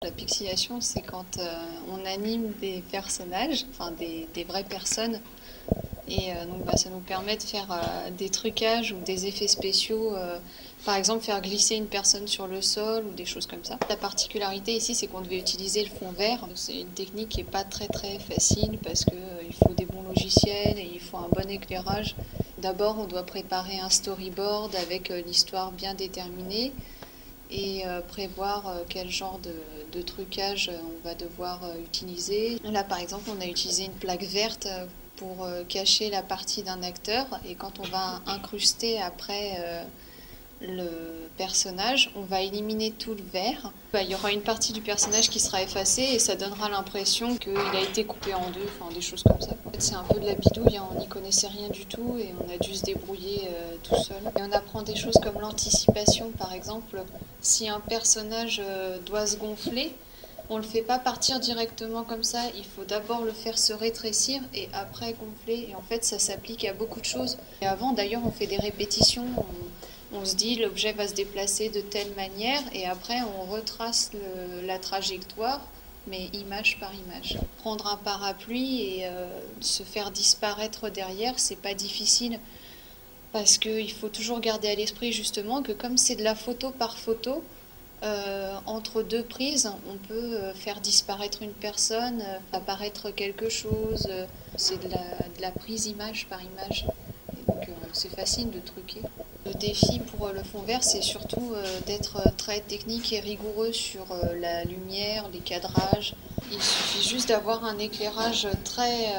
La pixelation, c'est quand on anime des personnages, enfin des vraies personnes, et donc ça nous permet de faire des trucages ou des effets spéciaux, par exemple faire glisser une personne sur le sol ou des choses comme ça. La particularité ici, c'est qu'on devait utiliser le fond vert. C'est une technique qui n'est pas très facile parce qu'il faut des bons logiciels et il faut un bon éclairage. D'abord, on doit préparer un storyboard avec l'histoire bien déterminée et prévoir quel genre de trucage on va devoir utiliser. Là, par exemple, on a utilisé une plaque verte pour cacher la partie d'un acteur, et quand on va incruster après le personnage, on va éliminer tout le vert. Il y aura une partie du personnage qui sera effacée et ça donnera l'impression qu'il a été coupé en deux, enfin des choses comme ça. En fait, c'est un peu de la bidouille, hein. On n'y connaissait rien du tout et on a dû se débrouiller tout seul. Et on apprend des choses comme l'anticipation, par exemple. Si un personnage doit se gonfler, on ne le fait pas partir directement comme ça, il faut d'abord le faire se rétrécir et après gonfler. Et en fait, ça s'applique à beaucoup de choses. Et avant, d'ailleurs, on fait des répétitions. On se dit l'objet va se déplacer de telle manière et après on retrace la trajectoire, mais image par image. Prendre un parapluie et se faire disparaître derrière, c'est pas difficile parce qu'il faut toujours garder à l'esprit justement que comme c'est de la photo par photo, entre deux prises, on peut faire disparaître une personne, apparaître quelque chose. C'est de la prise image par image. Et donc c'est facile de truquer. Le défi pour le fond vert, c'est surtout d'être très technique et rigoureux sur la lumière, les cadrages. Il suffit juste d'avoir un éclairage très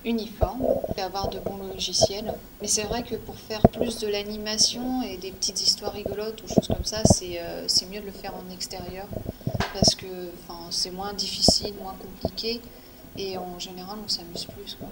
uniforme et avoir de bons logiciels. Mais c'est vrai que pour faire plus de l'animation et des petites histoires rigolotes ou choses comme ça, c'est mieux de le faire en extérieur parce que c'est moins difficile, moins compliqué et en général on s'amuse plus, quoi.